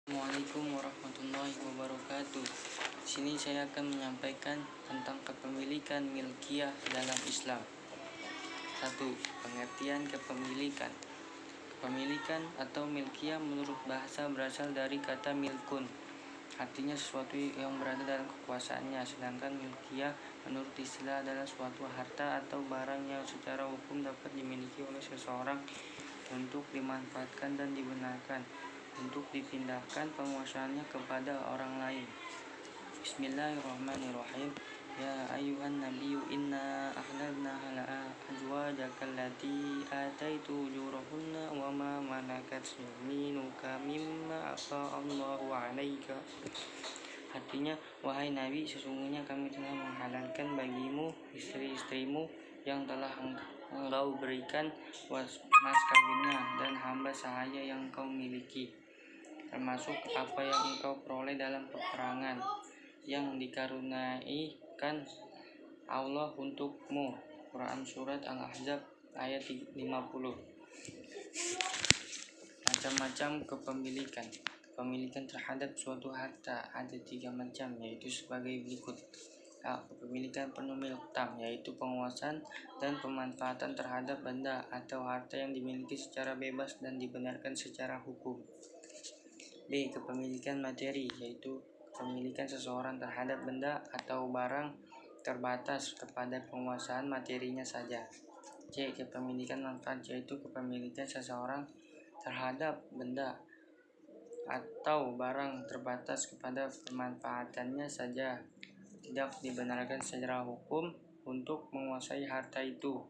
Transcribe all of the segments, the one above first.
Assalamualaikum warahmatullahi wabarakatuh. Di sini saya akan menyampaikan tentang kepemilikan milkiyah dalam Islam. 1. Pengertian kepemilikan. Kepemilikan atau milkiyah menurut bahasa berasal dari kata milkun, artinya sesuatu yang berada dalam kekuasaannya, sedangkan milkiyah menurut istilah adalah suatu harta atau barang yang secara hukum dapat dimiliki oleh seseorang untuk dimanfaatkan dan dibenarkan untuk dipindahkan penguasaannya kepada orang lain. Bismillahirrahmanirrahim. Ya ayyuhan nabiyyu inna ahlalna azwajaka allati ataitu ujurahunna wa ma malakat yaminuka mimma Allahu 'alaika. Artinya, wahai Nabi, sesungguhnya kami telah menghalalkan bagimu istri-istrimu yang telah engkau berikan mas kawinnya dan hamba sahaya yang engkau miliki, termasuk apa yang engkau peroleh dalam peperangan yang dikaruniaikan Allah untukmu. Quran Surat Al-Ahzab ayat 50. Macam-macam kepemilikan. Kepemilikan terhadap suatu harta ada 3 macam, yaitu sebagai berikut. A. Kepemilikan penuh milk tam, yaitu penguasaan dan pemanfaatan terhadap benda atau harta yang dimiliki secara bebas dan dibenarkan secara hukum. B. Kepemilikan materi, yaitu kepemilikan seseorang terhadap benda atau barang terbatas kepada penguasaan materinya saja. C. Kepemilikan manfaat, yaitu kepemilikan seseorang terhadap benda atau barang terbatas kepada pemanfaatannya saja, tidak dibenarkan secara hukum untuk menguasai harta itu.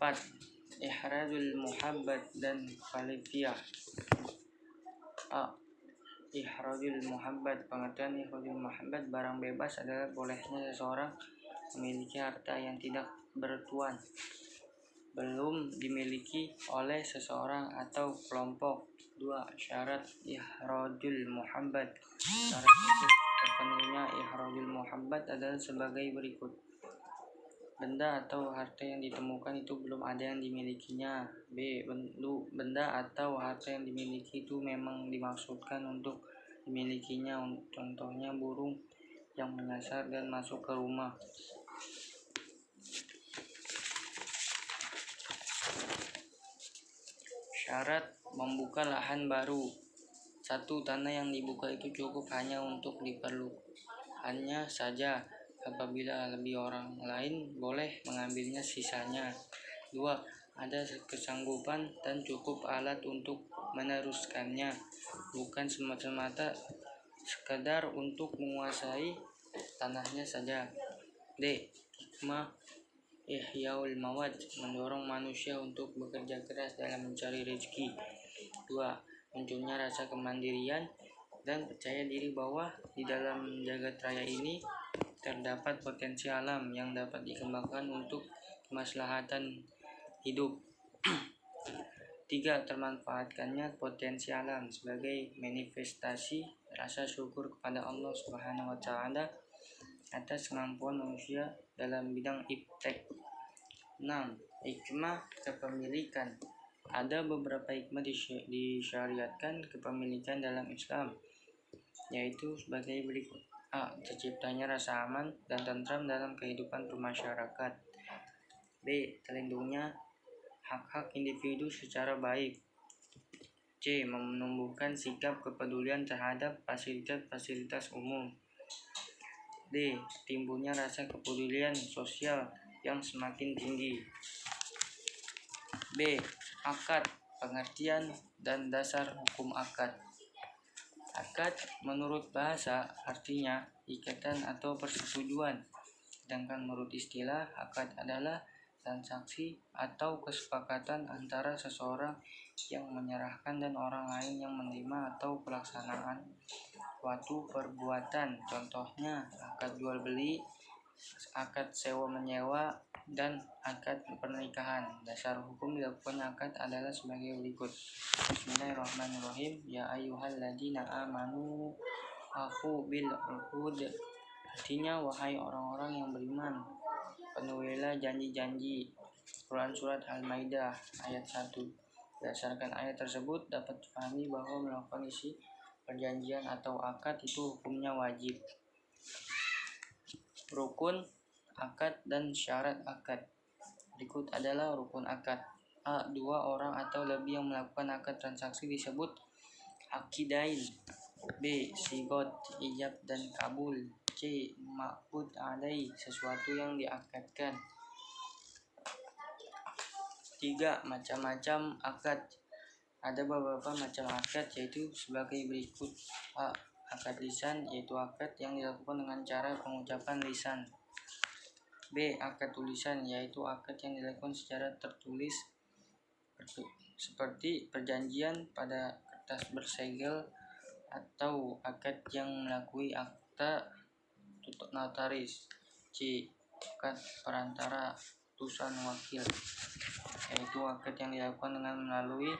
4. Ihrazul muhabbat dan khalifiyah. A. Ihrazul muhabbat. Pengertian ihrazul muhabbat, barang bebas adalah bolehnya seseorang memiliki harta yang tidak bertuan, belum dimiliki oleh seseorang atau kelompok. 2. Syarat ihrazul muhabbat. Syarat untuk terpenuhinya ihrazul muhabbat adalah sebagai berikut. Benda atau harta yang ditemukan itu belum ada yang dimilikinya. B. Benda atau harta yang dimiliki itu memang dimaksudkan untuk dimilikinya, contohnya burung yang menyasar dan masuk ke rumah. Syarat membuka lahan baru. 1. Tanah yang dibuka itu cukup hanya untuk diperlukannya saja. Apabila lebih orang lain boleh mengambilnya sisanya. 2. Ada kesanggupan dan cukup alat untuk meneruskannya, bukan semata-mata sekedar untuk menguasai tanahnya saja. D. Hikmah ihyaul mawad, mendorong manusia untuk bekerja keras dalam mencari rezeki. 2. Munculnya rasa kemandirian dan percaya diri bahwa di dalam jagat raya ini terdapat potensi alam yang dapat dikembangkan untuk kemaslahatan hidup. 3. Termanfaatkannya potensi alam sebagai manifestasi rasa syukur kepada Allah Subhanahu wa Ta'ala atas kemampuan manusia dalam bidang iptek. 6. Hikmah kepemilikan. Ada beberapa hikmah disyariatkan kepemilikan dalam Islam, yaitu sebagai berikut. A. Terciptanya rasa aman dan tentram dalam kehidupan bermasyarakat. B. Terlindungnya hak-hak individu secara baik. C. Menumbuhkan sikap kepedulian terhadap fasilitas-fasilitas umum. D. Timbulnya rasa kepedulian sosial yang semakin tinggi. B. Akad. Pengertian dan dasar hukum akad. Akad menurut bahasa artinya ikatan atau persetujuan, sedangkan menurut istilah akad adalah transaksi atau kesepakatan antara seseorang yang menyerahkan dan orang lain yang menerima atau pelaksanaan suatu perbuatan. Contohnya akad jual beli, akad sewa menyewa, dan akad pernikahan. Dasar hukum dilakukan akad adalah sebagai berikut. Bismillahirrahmanirrahim. Ya ayyuhalladzina amanu afu bil uqud. Artinya, wahai orang-orang yang beriman, penuhilah janji-janji. Quran Surat Al-Maidah ayat 1. Berdasarkan ayat tersebut dapat dipahami bahwa melakukan isi perjanjian atau akad itu hukumnya wajib. Rukun akad dan syarat akad. Berikut adalah rukun akad. A. Dua orang atau lebih yang melakukan akad transaksi disebut akidain. B. Sigot ijab dan kabul. C. Ma'qud alai, sesuatu yang diakadkan. 3. Macam-macam akad. Ada beberapa macam akad, yaitu sebagai berikut. A. Akad lisan, yaitu akad yang dilakukan dengan cara pengucapan lisan. B. Akad tulisan, yaitu akad yang dilakukan secara tertulis seperti perjanjian pada kertas bersegel atau akad yang melalui akta notaris. C. Akad perantara utusan wakil, yaitu akad yang dilakukan dengan melalui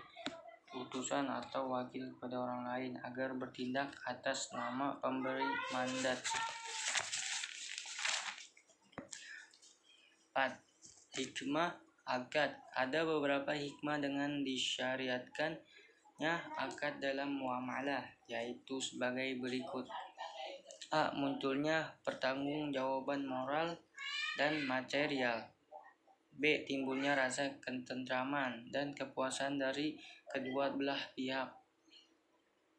utusan atau wakil kepada orang lain agar bertindak atas nama pemberi mandat. 4. Hikmah akad. Ada beberapa hikmah dengan disyariatkannya akad dalam muamalah, yaitu sebagai berikut. A. Munculnya pertanggungjawaban moral dan material. B. Timbulnya rasa ketentraman dan kepuasan dari kedua belah pihak.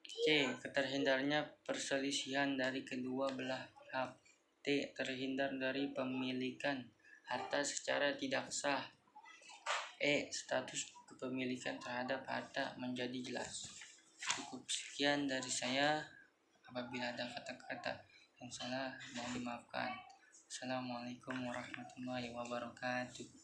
C. Terhindarnya perselisihan dari kedua belah pihak. D. Terhindar dari pemilikan harta secara tidak sah. E. Status kepemilikan terhadap harta menjadi jelas. Cukup sekian dari saya. Apabila ada kata-kata yang salah, mohon dimaafkan. Assalamualaikum warahmatullahi wabarakatuh.